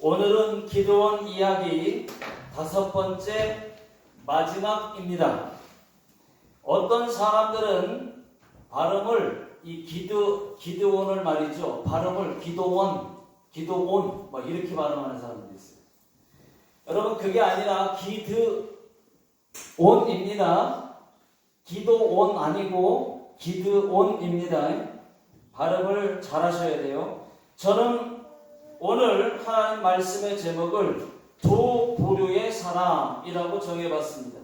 오늘은 기드온 이야기 5번째 마지막입니다. 어떤 사람들은 발음을 기드온을 말이죠. 발음을 기도원 뭐 이렇게 발음하는 사람들이 있어요. 여러분 그게 아니라 기드온입니다. 기도온 아니고 기드온입니다. 발음을 잘 하셔야 돼요. 저는 오늘 하나님 말씀의 제목을 두 부류의 사람이라고 정해봤습니다.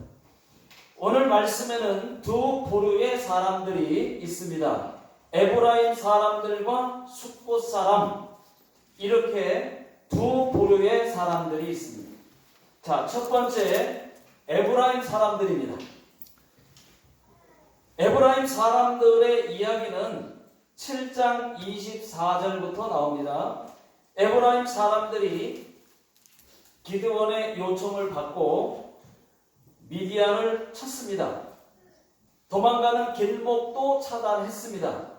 오늘 말씀에는 두 부류의 사람들이 있습니다. 에브라임 사람들과 숫곳 사람, 이렇게 두 부류의 사람들이 있습니다. 자, 첫 번째 에브라임 사람들입니다. 에브라임 사람들의 이야기는 7장 24절부터 나옵니다. 에브라임 사람들이 기드온의 요청을 받고 미디안을 쳤습니다. 도망가는 길목도 차단했습니다.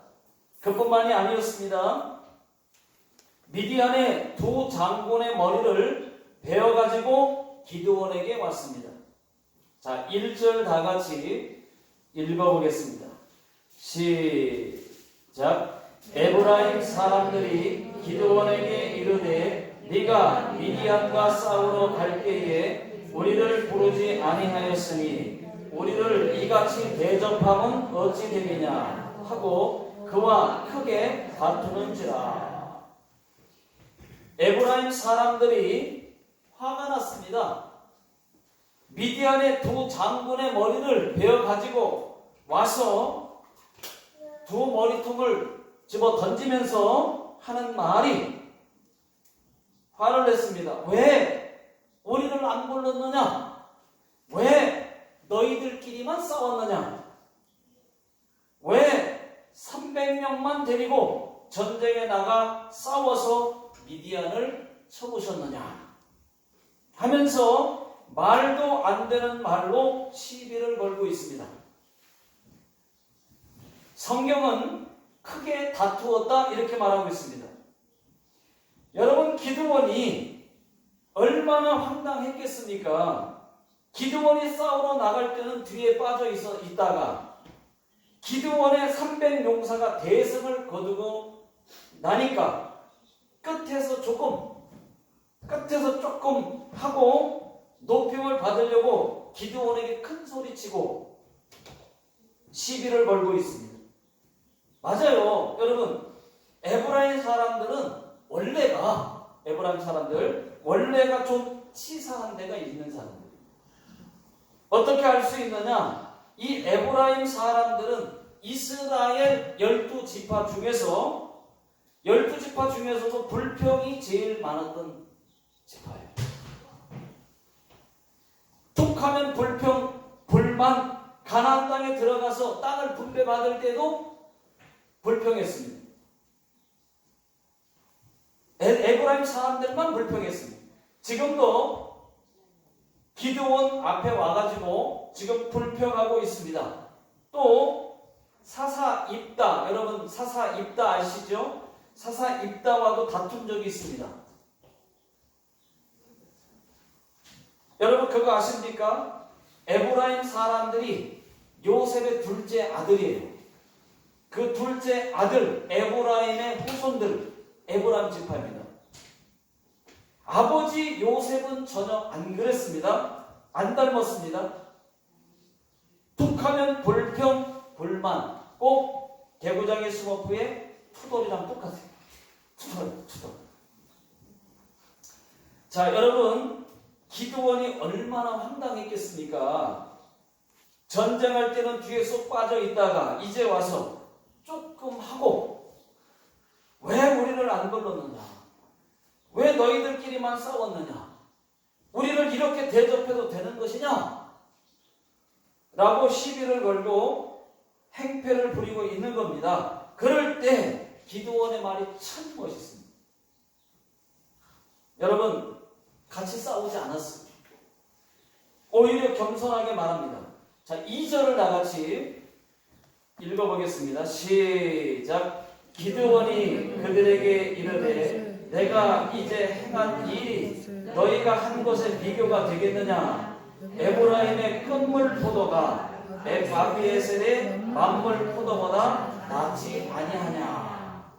그뿐만이 아니었습니다. 미디안의 두 장군의 머리를 베어가지고 기드온에게 왔습니다. 자, 1절 다 같이 읽어보겠습니다. 시작. 에브라임 사람들이 기드온에게 이르되 네가 미디안과 싸우러 갈 때에 우리를 부르지 아니하였으니 우리를 이같이 대접함은 어찌 되겠냐 하고 그와 크게 다투는지라. 에브라임 사람들이 화가 났습니다. 미디안의 두 장군의 머리를 베어 가지고 와서 두 머리통을 집어 던지면서 하는 말이 화를 냈습니다. 왜 우리를 안 불렀느냐? 왜 너희들끼리만 싸웠느냐? 왜 300명만 데리고 전쟁에 나가 싸워서 미디안을 쳐부셨느냐? 하면서 말도 안 되는 말로 시비를 걸고 있습니다. 성경은 크게 다투었다 이렇게 말하고 있습니다. 여러분 기드온이 얼마나 황당했겠습니까? 기드온이 싸우러 나갈 때는 뒤에 빠져 있다가 기드온의 300용사가 대승을 거두고 나니까 끝에서 조금 하고 높임을 받으려고 기드온에게 큰 소리치고 시비를 걸고 있습니다. 맞아요. 여러분 에브라임 사람들은 원래가 좀 치사한 데가 있는 사람들. 어떻게 알 수 있느냐? 이 에브라임 사람들은 이스라엘 12지파 중에서도 불평이 제일 많았던 지파예요. 툭하면 불평, 불만, 가나안 땅에 들어가서 땅을 분배받을 때도 불평했습니다. 에브라임 사람들만 불평했습니다. 지금도 기드온 앞에 와가지고 지금 불평하고 있습니다. 또 사사입다, 여러분 사사입다 아시죠? 사사입다와도 다툰 적이 있습니다. 여러분 그거 아십니까? 에브라임 사람들이 요셉의 둘째 아들이에요. 그 둘째 아들 에브라임의 후손들, 에브라임 지파입니다. 아버지 요셉은 전혀 안 그랬습니다. 안 닮았습니다. 툭하면 불평, 불만, 꼭 개구장의 수모프의 투덜이랑 똑같아요. 투덜. 자, 여러분 기드온이 얼마나 황당했겠습니까? 전쟁할 때는 뒤에 쏙 빠져 있다가 이제 와서 조금 하고 왜 우리를 안 불렀느냐? 왜 너희들끼리만 싸웠느냐? 우리를 이렇게 대접해도 되는 것이냐? 라고 시비를 걸고 행패를 부리고 있는 겁니다. 그럴 때 기드온의 말이 참 멋있습니다. 여러분 같이 싸우지 않았습니다. 오히려 겸손하게 말합니다. 자, 2절을 다 같이 읽어보겠습니다. 시작. 기드온이 그들에게 이르되 내가 이제 행한 일이 너희가 한 것에 비교가 되겠느냐? 에브라임의 끝물 포도가 아비에셀의 만물 포도보다 낫지 아니하냐?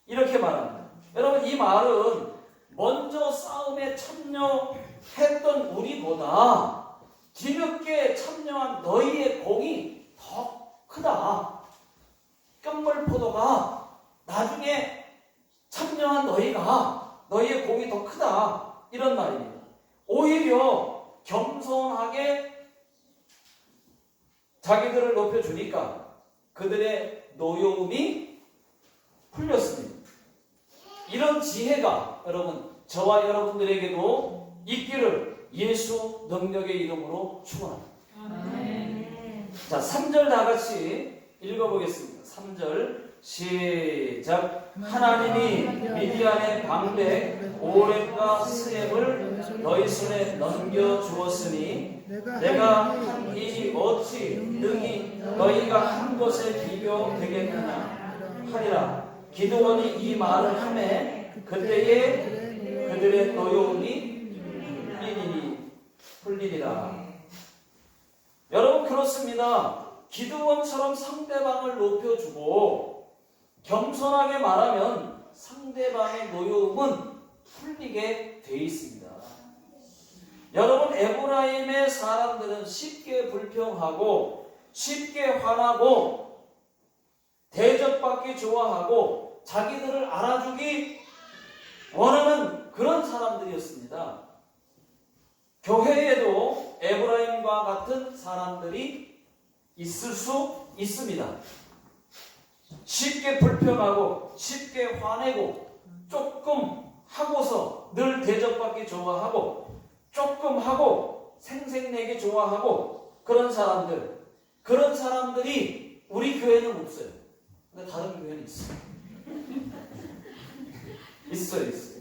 이렇게 말합니다. 여러분, 이 말은 먼저 싸움에 참여했던 우리보다 뒤늦게 참여한 너희의 공이 더 크다. 끝물 포도가 나중에 참여한 너희의 공이 더 크다. 이런 말입니다. 오히려 겸손하게 자기들을 높여주니까 그들의 노여움이 풀렸습니다. 이런 지혜가 여러분, 저와 여러분들에게도 있기를 예수 능력의 이름으로 축원합니다. 자, 3절 다 같이 읽어보겠습니다. 3절 시작. 하나님이 미디안의 방백 오렙과 스엠을 너희 손에 넘겨주었으니 내가 한 일이 어찌 능히 너희가 한 것에 비교되겠느냐 하리라. 기드온이 이 말을 하매 그때에 그들의 노여움이 풀리리라. 여러분, 그렇습니다. 기드온처럼 상대방을 높여주고 겸손하게 말하면 상대방의 노여움은 풀리게 돼 있습니다. 여러분, 에브라임의 사람들은 쉽게 불평하고 쉽게 화나고 대접받기 좋아하고 자기들을 알아주기 원하는 그런 사람들이었습니다. 교회에도 에브라임과 같은 사람들이 있을 수 있습니다. 쉽게 불평하고 쉽게 화내고 조금 하고서 늘 대접받기 좋아하고 조금 하고 생색내기 좋아하고 그런 사람들이 우리 교회는 없어요. 근데 다른 교회는 있어요. 있어요.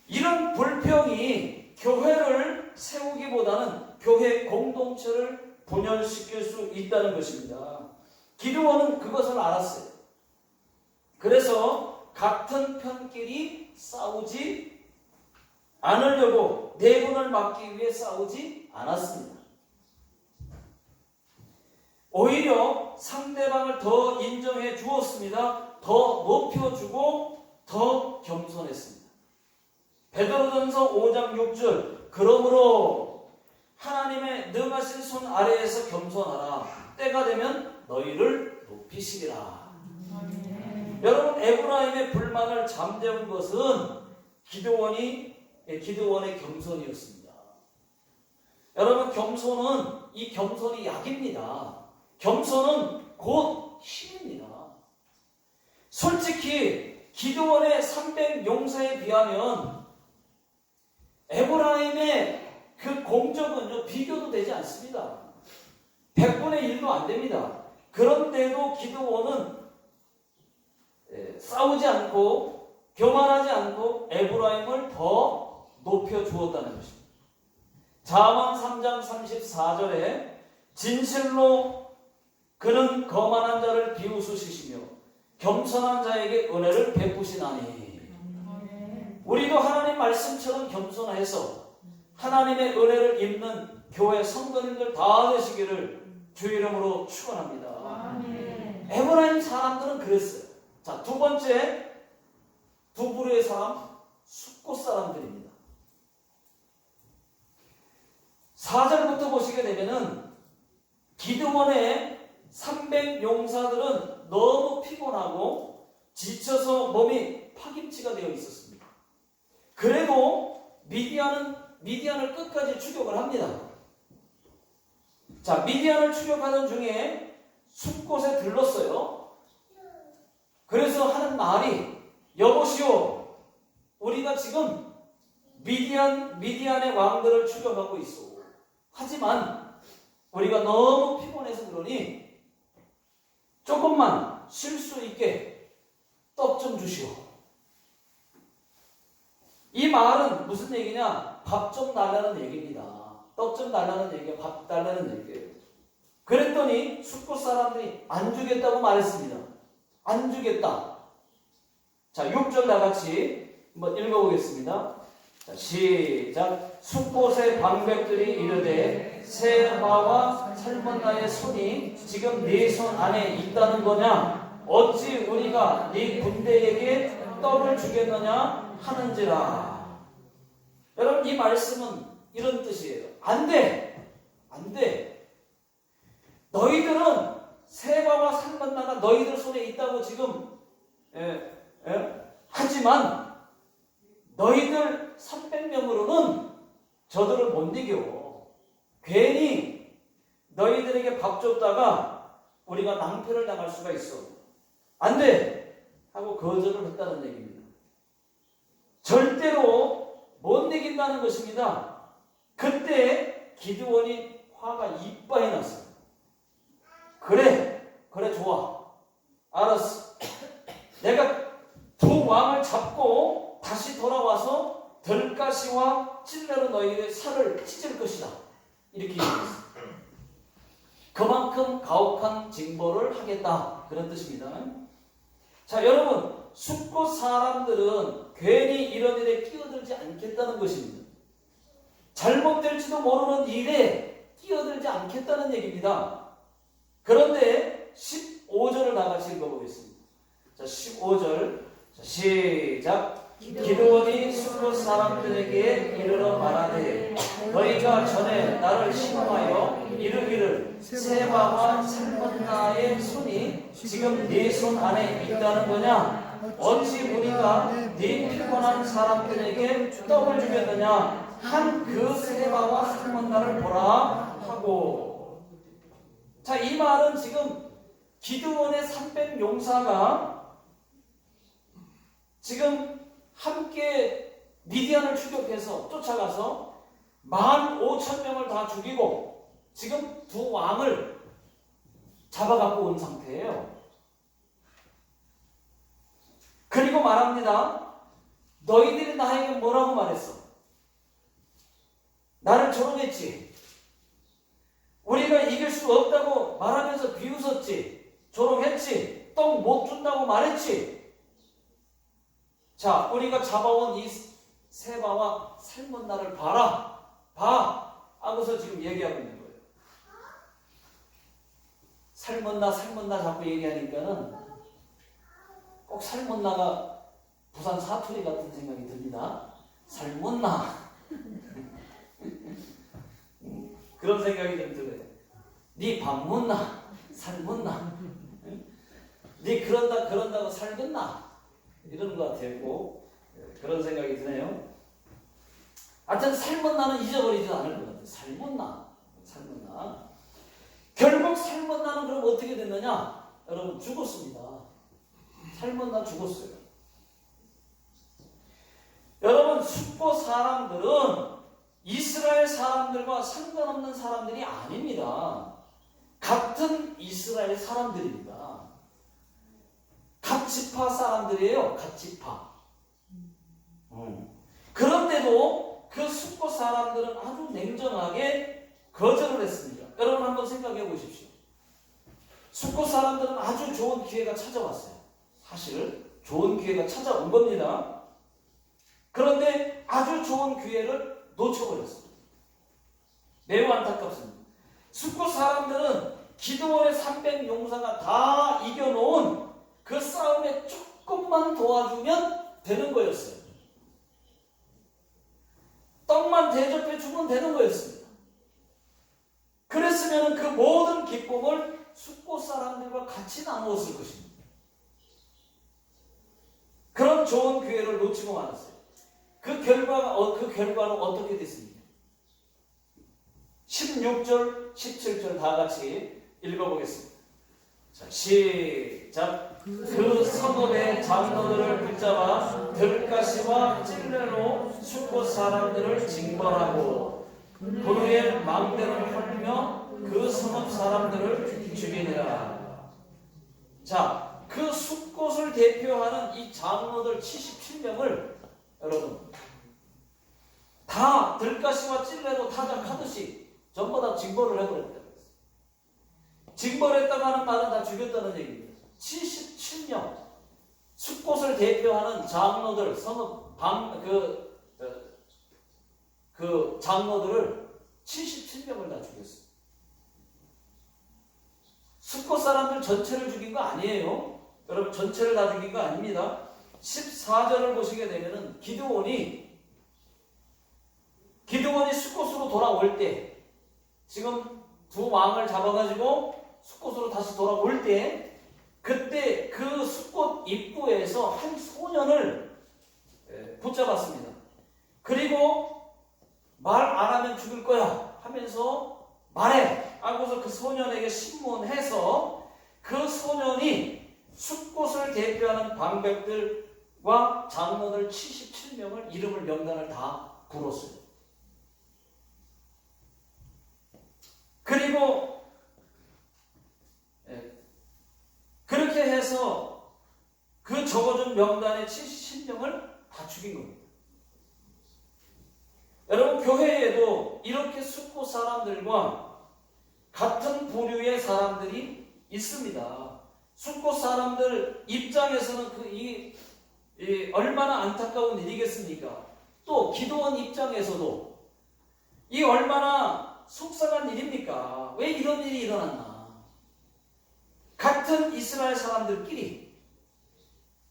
이런 불평이 교회를 세우기보다는 교회 공동체를 분열시킬 수 있다는 것입니다. 기드온은 그것을 알았어요. 그래서 같은 편끼리 싸우지 않으려고 내분을 막기 위해 싸우지 않았습니다. 오히려 상대방을 더 인정해 주었습니다. 더 높여주고 더 겸손했습니다. 베드로전서 5장 6절 그러므로 하나님의 능하신 손 아래에서 겸손하라. 때가 되면 너희를 높이시리라. 여러분, 에브라임의 불만을 잠재운 것은 기드온의 겸손이었습니다. 여러분, 이 겸손이 약입니다. 겸손은 곧 힘입니다. 솔직히 기드온의 300 용사에 비하면 에브라임의 그 공적은요, 비교도 되지 않습니다. 100분의 1도 안 됩니다. 그런데도 기드온은 싸우지 않고 교만하지 않고 에브라임을 더 높여주었다는 것입니다. 잠언 3장 34절에 진실로 그는 거만한 자를 비웃으시며 겸손한 자에게 은혜를 베푸시나니. 우리도 하나님 말씀처럼 겸손해서 하나님의 은혜를 입는 교회 성도님들 다 되시기를 주 이름으로 축원합니다. 에브라임 사람들은 그랬어요. 자, 두 번째, 두 부류의 사람, 숫곳 사람들입니다. 4절부터 보시게 되면은 기드온의 300 용사들은 너무 피곤하고 지쳐서 몸이 파김치가 되어 있었습니다. 그래도 미디안을 끝까지 추격을 합니다. 자, 미디안을 추격하는 중에 숲곳에 들렀어요. 그래서 하는 말이, 여보시오, 우리가 지금 미디안의 왕들을 추격하고 있어. 하지만 우리가 너무 피곤해서 그러니 조금만 쉴 수 있게 떡 좀 주시오. 이 말은 무슨 얘기냐? 밥 좀 달라는 얘기입니다. 떡 좀 달라는 얘기야. 밥 달라는 얘기예요. 그랬더니 숫곳 사람들이 안 주겠다고 말했습니다. 안 주겠다. 자, 6절 다 같이 한번 읽어보겠습니다. 자, 시작. 숫곳의 방백들이 이르되 세바와 살몬나의 손이 지금 네 손 안에 있다는 거냐? 어찌 우리가 네 군대에게 떡을 주겠느냐 하는지라. 여러분, 이 말씀은 이런 뜻이에요. 안 돼! 안 돼! 너희들은 세바와 살몬나가 너희들 손에 있다고 지금 하지만 너희들 300명으로는 저들을 못 이겨. 괜히 너희들에게 밥 줬다가 우리가 낭패를 당할 수가 있어. 안 돼! 하고 거절을 했다는 얘기입니다. 절대로 못 이긴다는 것입니다. 그때 기드온이 화가 이빠이 났어요. 그래 좋아. 알았어. 내가 두 왕을 잡고 다시 돌아와서 들가시와 찔레로 너희의 살을 찢을 것이다. 이렇게 얘기했어요. 그만큼 가혹한 징벌을 하겠다. 그런 뜻입니다. 자, 여러분, 숫곳 사람들은 괜히 이런 일에 끼어들지 않겠다는 것입니다. 잘못될지도 모르는 일에 끼어들지 않겠다는 얘기입니다. 그런데 15절을 다 같이 읽어보겠습니다. 자, 15절. 자, 시작. 기드온이 숫곳 사람들에게 이르러 말하되 너희가 전에 나를 시험하여 이르기를 세바와 살몬나의 손이 지금 네 손 안에 있다는 거냐? 어찌 우리가 네 피곤한 사람들에게 떡을 주겠느냐? 한 그 세바와 살몬나를 보라 하고. 자, 이 말은 지금 기드온의 300용사가 지금 함께 미디안을 추격해서 쫓아가서 15,000명을 다 죽이고 지금 두 왕을 잡아갖고 온 상태예요. 그리고 말합니다. 너희들이 나에게 뭐라고 말했어? 나를 조롱했지. 우리가 이길 수 없다고 말하면서 비웃었지. 조롱했지. 떡 못 준다고 말했지. 자, 우리가 잡아온 이 세바와 살몬나를 봐라. 봐. 하고서 지금 얘기하고 있는 거예요. 살몬나 자꾸 얘기하니까는 꼭 살몬나가 부산 사투리 같은 생각이 듭니다. 살몬나. 그런 생각이 좀 들어요. 네 밥 묻나? 살묻나? 네 그런다고 살겠나? 이러는 것 같아요. 그런 생각이 드네요. 하여튼 살몬나는 잊어버리지 않을 것 같아요. 살몬나. 결국 살몬나는 그럼 어떻게 됐느냐? 여러분, 죽었습니다. 살몬나 죽었어요. 여러분, 숫곳 사람들은 이스라엘 사람들과 상관없는 사람들이 아닙니다. 같은 이스라엘 사람들입니다. 각 지파 사람들이에요. 각 지파. 그런데도 그 숫곳 사람들은 아주 냉정하게 거절을 했습니다. 여러분 한번 생각해 보십시오. 숫곳 사람들은 아주 좋은 기회가 찾아왔어요. 사실 좋은 기회가 찾아온 겁니다. 그런데 아주 좋은 기회를 놓쳐버렸습니다. 매우 안타깝습니다. 숫곳 사람들은 기드온의 300용사가 다 이겨놓은 그 싸움에 조금만 도와주면 되는 거였어요. 떡만 대접해 주면 되는 거였습니다. 그랬으면 그 모든 기쁨을 숫곳 사람들과 같이 나누었을 것입니다. 그런 좋은 기회를 놓치고 말았어요. 그 결과는 어떻게 됐습니까? 16절, 17절 다 같이 읽어보겠습니다. 자, 시작. 그 성읍의 장로들을 붙잡아 들가시와 찔레로 숫곳 사람들을 징벌하고 그의 망대를 헐며 그 성읍 사람들을 죽이니라. 자, 그 숫곳을 대표하는 이 장로들 77명을 여러분 다 들가시와 찔레로 타작하듯이 전부 다 징벌을 해버렸다. 징벌했다고 하는 말은 다 죽였다는 얘기입니다. 77명 숫곳을 대표하는 장로들, 그 장로들을 77명을 다 죽였어요. 숫곳 사람들 전체를 죽인 거 아니에요. 여러분, 전체를 다 죽인 거 아닙니다. 14절을 보시게 되면은 기드온이 숫곳으로 돌아올 때, 지금 두 왕을 잡아가지고 숫곳으로 다시 돌아올 때, 그때 그 숫곳 입구에서 한 소년을 붙잡았습니다. 그리고 말 안 하면 죽을 거야 하면서 말해 하고서 그 소년에게 신문해서 그 소년이 숫곳을 대표하는 방백들과 장로들 77명을 이름을 명단을 다 불었어요. 그리고 그렇게 해서 그 적어준 명단의 70명을 다 죽인 겁니다. 여러분, 교회에도 이렇게 숫곳 사람들과 같은 부류의 사람들이 있습니다. 숫곳 사람들 입장에서는 얼마나 안타까운 일이겠습니까? 또 기도원 입장에서도 이 얼마나 속상한 일입니까? 왜 이런 일이 일어났나? 같은 이스라엘 사람들끼리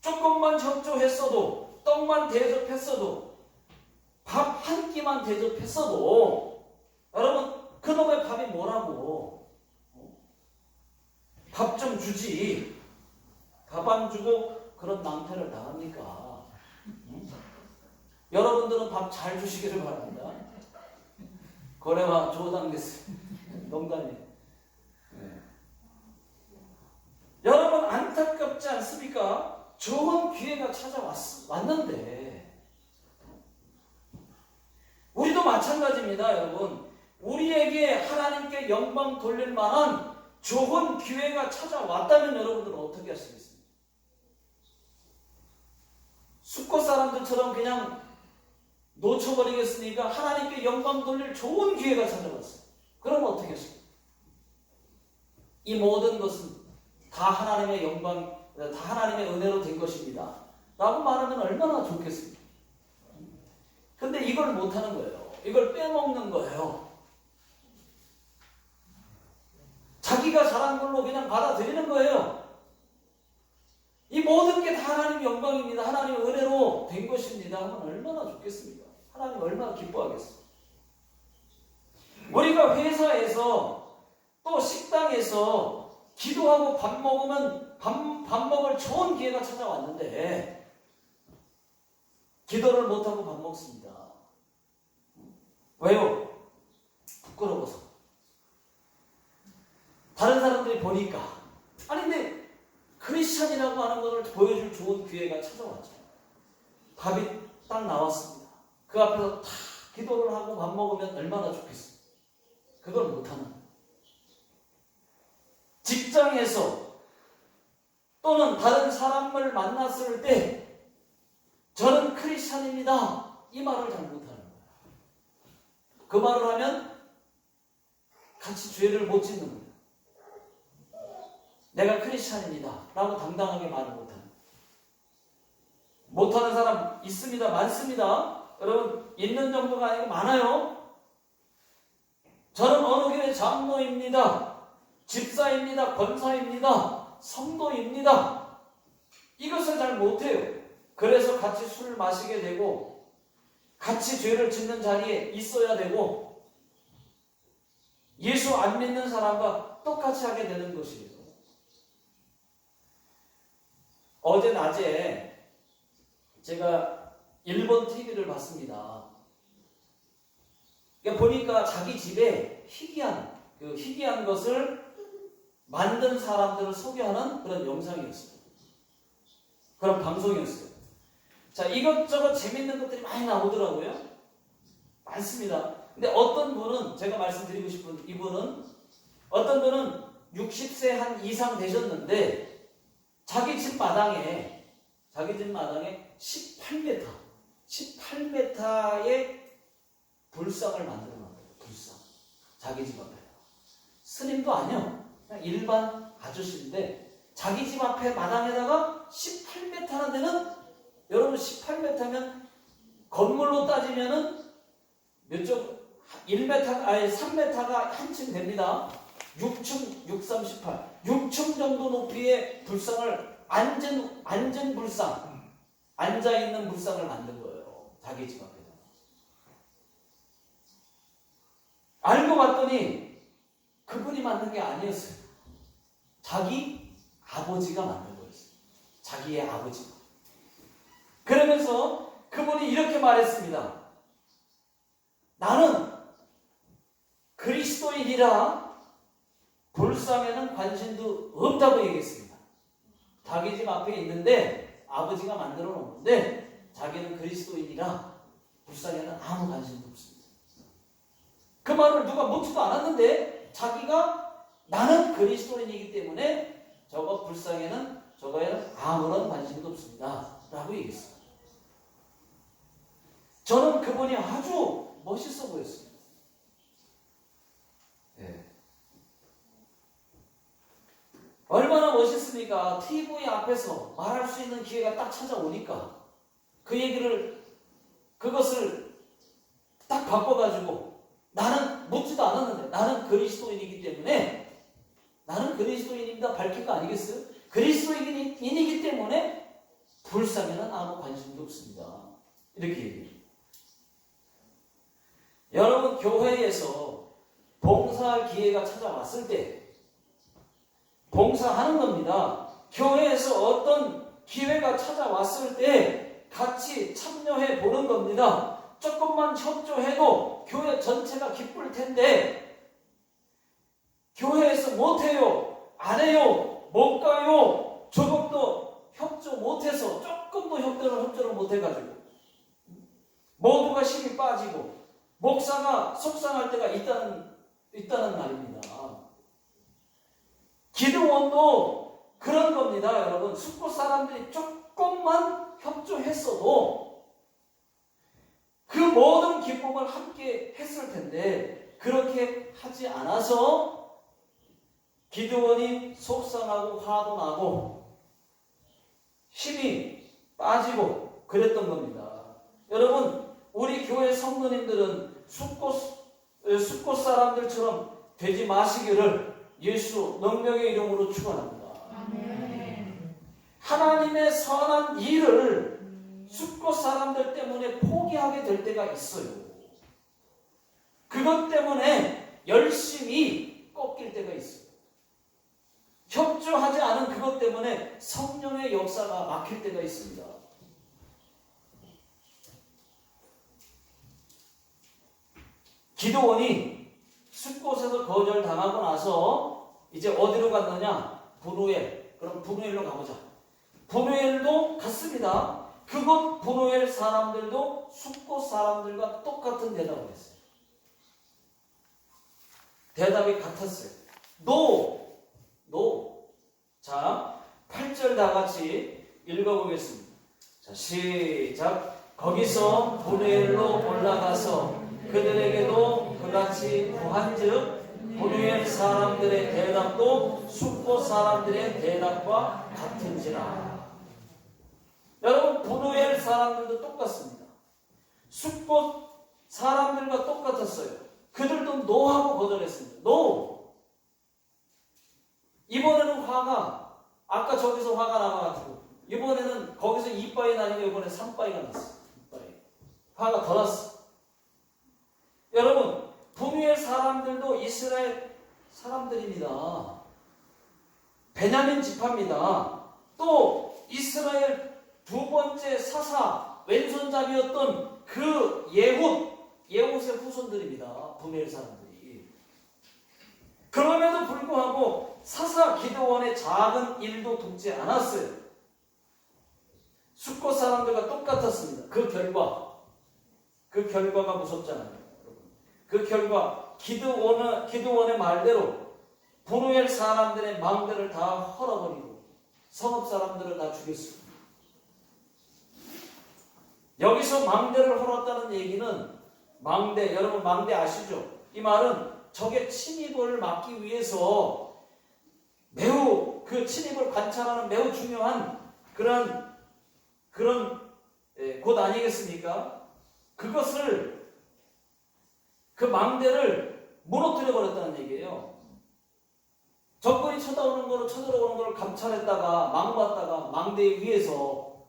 조금만 협조했어도, 떡만 대접했어도, 밥 한 끼만 대접했어도, 여러분, 그놈의 밥이 뭐라고? 밥 좀 주지. 밥 안 주고 그런 낭패를 당합니까? 여러분들은 밥 잘 주시기를 바랍니다. 거래와 조당됐어요. 농담이에요. 여러분, 안타깝지 않습니까? 좋은 기회가 찾아왔는데, 우리도 마찬가지입니다, 여러분. 우리에게 하나님께 영광 돌릴 만한 좋은 기회가 찾아왔다면 여러분들은 어떻게 하시겠습니까? 숫곳 사람들처럼 그냥 놓쳐버리겠습니까? 하나님께 영광 돌릴 좋은 기회가 찾아왔어요. 그럼 어떻게 하십니까? 이 모든 것은 다 하나님의 영광, 다 하나님의 은혜로 된 것입니다 라고 말하면 얼마나 좋겠습니까? 근데 이걸 못하는 거예요. 이걸 빼먹는 거예요. 자기가 잘한 걸로 그냥 받아들이는 거예요. 이 모든 게 다 하나님의 영광입니다. 하나님의 은혜로 된 것입니다 하면 얼마나 좋겠습니까? 하나님 얼마나 기뻐하겠습니까? 우리가 회사에서 또 식당에서 기도하고 밥 먹으면 밥 먹을 좋은 기회가 찾아왔는데 기도를 못하고 밥 먹습니다. 왜요? 부끄러워서. 다른 사람들이 보니까. 아니 근데 크리스찬이라고 하는 것을 보여줄 좋은 기회가 찾아왔죠. 밥이 딱 나왔습니다. 그 앞에서 다 기도를 하고 밥 먹으면 얼마나 좋겠어요. 그걸 못하는. 직장에서 또는 다른 사람을 만났을 때 저는 크리스찬입니다. 이 말을 잘 못하는 거예요. 그 말을 하면 같이 죄를 못 짓는 거예요. 내가 크리스찬입니다 라고 당당하게 말을 못하는 사람 있습니다. 많습니다. 여러분, 있는 정도가 아니고 많아요. 저는 어느 교회 장로입니다. 집사입니다. 권사입니다. 성도입니다. 이것을 잘 못해요. 그래서 같이 술을 마시게 되고 같이 죄를 짓는 자리에 있어야 되고 예수 안 믿는 사람과 똑같이 하게 되는 것이에요. 어제 낮에 제가 일본 TV를 봤습니다. 보니까 자기 집에 희귀한 것을 만든 사람들을 소개하는 그런 영상이었어요. 그런 방송이었어요. 자, 이것저것 재밌는 것들이 많이 나오더라고요. 많습니다. 근데 어떤 분은, 제가 말씀드리고 싶은 이분은, 어떤 분은 60세 한 이상 되셨는데, 자기 집 마당에 18m의 불상을 만들어 놨어요. 불상. 자기 집 앞에. 스님도 아니요. 그냥 일반 아저씨인데, 자기 집 앞에 마당에다가 18m나 되는, 여러분 18m면 건물로 따지면은 몇 쪽? 1m, 아니 3m가 한층 됩니다. 6층, 6, 3, 18. 6층 정도 높이의 불상을 앉은 불상, 앉아있는 불상을 만든 거예요. 자기 집 앞에다. 알고 봤더니 그분이 만든 게 아니었어요. 자기 아버지가 만든 거였어요. 자기의 아버지가. 그러면서 그분이 이렇게 말했습니다. 나는 그리스도인이라 불상에는 관심도 없다고 얘기했습니다. 자기 집 앞에 있는데 아버지가 만들어 놓는데 자기는 그리스도인이라 불상에는 아무 관심도 없습니다. 그 말을 누가 묻지도 않았는데 자기가 나는 그리스도인이기 때문에 저거 불상에는 저거에는 아무런 관심도 없습니다 라고 얘기했어요. 저는 그분이 아주 멋있어 보였습니다. 네. 얼마나 멋있습니까? TV 앞에서 말할 수 있는 기회가 딱 찾아오니까 그 얘기를, 그것을 딱 바꿔가지고 나는 묻지도 않았는데 나는 그리스도인이기 때문에, 나는 그리스도인입니다 밝힐 거 아니겠어요? 그리스도인이기 때문에 불상에는 아무 관심도 없습니다. 이렇게 얘기해요. 여러분, 교회에서 봉사할 기회가 찾아왔을 때 봉사하는 겁니다. 교회에서 어떤 기회가 찾아왔을 때 같이 참여해 보는 겁니다. 조금만 협조해도 교회 전체가 기쁠 텐데 교회에서 못해요, 안 해요, 못 가요, 조금도 협조 못해서, 조금도 협조를 못해가지고 모두가 힘이 빠지고 목사가 속상할 때가 있다는 말입니다. 기도원도 그런 겁니다. 여러분, 숙고 사람들이 조금만 협조했어도 그 모든 기쁨을 함께 했을 텐데 그렇게 하지 않아서 기도원이 속상하고 화도 나고 힘이 빠지고 그랬던 겁니다. 여러분, 우리 교회 성도님들은 숙고 사람들처럼 되지 마시기를 예수 명령의 이름으로 축원합니다. 아멘. 하나님의 선한 일을 숙고 사람들 때문에 포기하게 될 때가 있어요. 그것 때문에 열심히 꺾일 때가 있어요. 협조하지 않은 그것 때문에 성령의 역사가 막힐 때가 있습니다. 기도원이 숫곳에서 거절당하고 나서 이제 어디로 갔느냐? 브누엘. 그럼 브누엘로 가보자. 브누엘도 갔습니다. 그곳 브누엘 사람들도 숫곳 사람들과 똑같은 대답을 했어요. 대답이 같았어요. No. 자, 8절 다 같이 읽어보겠습니다. 자, 시작. 거기서 브누엘로 올라가서 그들에게도 그같이 구한즉 브누엘 사람들의 대답도 숫곳 사람들의 대답과 같은지라. 여러분, 브누엘 사람들도 똑같습니다. 숫곳 사람들과 똑같았어요. 그들도 노하고 거절했습니다. 노. 이번에는 화가, 아까 저기서 화가 나가지고 이번에는 거기서 이빠이 나니까 이번에 3빠이가 났어. 화가 더 났어. 여러분, 브누엘 사람들도 이스라엘 사람들입니다. 베냐민 지파입니다. 또 이스라엘 두 번째 사사 왼손잡이였던 그 예훗의 후손들입니다. 브누엘 사람들이. 그럼에도 불구하고 사사 기드온의 작은 일도 돕지 않았어요. 숫곳 사람들과 똑같았습니다. 그 결과가 무섭잖아요. 그 결과 기드온의 말대로 브누엘 사람들의 망대를 다 헐어버리고 성읍 사람들을 다 죽였습니다. 여기서 망대를 헐었다는 얘기는 망대, 여러분 망대 아시죠? 이 말은 적의 침입을 막기 위해서 매우 그 침입을 관찰하는 매우 중요한 그 그런 곳 아니겠습니까? 그것을 그 망대를 무너뜨려 버렸다는 얘기예요. 적군이 쳐들어오는 거를 감찰했다가 망봤다가 망대 위에서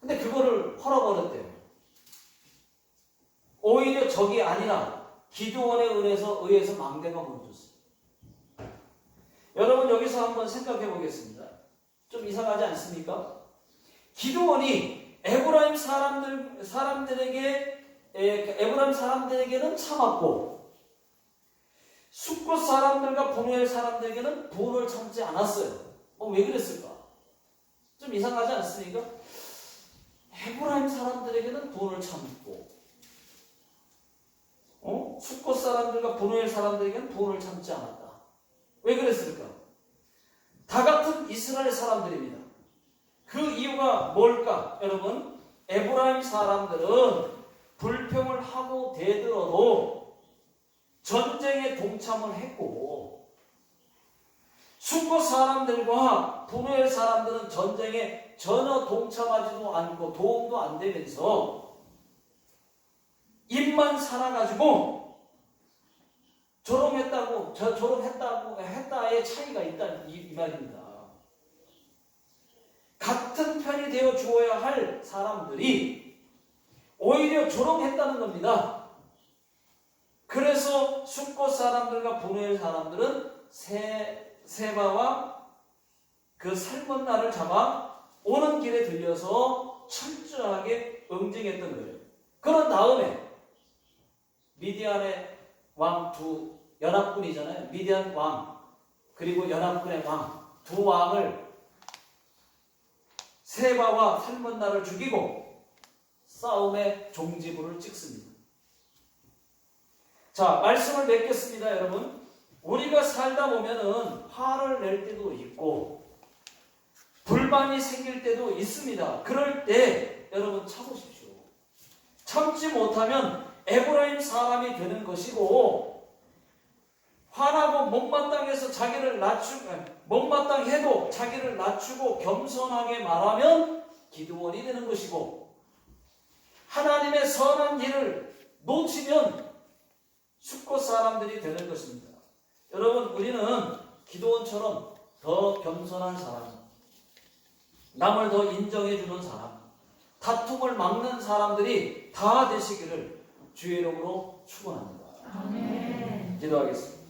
근데 그거를 헐어버렸대요. 오히려 적이 아니라 기드온에 의해서 망대가 무너졌어요. 여러분 여기서 한번 생각해 보겠습니다. 좀 이상하지 않습니까? 기드온이 에브라임 사람들에게는 참았고 숫곳 사람들과 분노의 사람들에게는 분을 참지 않았어요. 왜 그랬을까? 좀 이상하지 않습니까? 에브라임 사람들에게는 분을 참고 숫곳 사람들과 분노의 사람들에게는 분을 참지 않았다. 왜 그랬을까? 다 같은 이스라엘 사람들입니다. 그 이유가 뭘까? 여러분, 에브라임 사람들은 불평을 하고 대들어도 전쟁에 동참을 했고 숫곳 사람들과 분노의 사람들은 전쟁에 전혀 동참하지도 않고 도움도 안 되면서 입만 살아가지고 했다의 차이가 있다 이 말입니다. 같은 편이 되어 주어야 할 사람들이 오히려 조롱했다는 겁니다. 그래서 숫곳 사람들과 분노의 사람들은 세바와 그 살몬나를 잡아 오는 길에 들려서 철저하게 응징했던 거예요. 그런 다음에 미디안의 왕 두 연합군이잖아요. 미디안 왕 그리고 연합군의 왕 두 왕을 세바와 살몬나를 죽이고 싸움의 종지부를 찍습니다. 자, 말씀을 맺겠습니다, 여러분. 우리가 살다 보면은 화를 낼 때도 있고 불만이 생길 때도 있습니다. 그럴 때 여러분 참으십시오. 참지 못하면 에브라임 사람이 되는 것이고 화나고 못마땅해도 자기를 낮추고 겸손하게 말하면 기드온이 되는 것이고 하나님의 선한 일을 놓치면 숫곳 사람들이 되는 것입니다. 여러분, 우리는 기드온처럼 더 겸손한 사람, 남을 더 인정해주는 사람, 다툼을 막는 사람들이 다 되시기를 주의 이름으로 축원합니다. 아멘. 기도하겠습니다.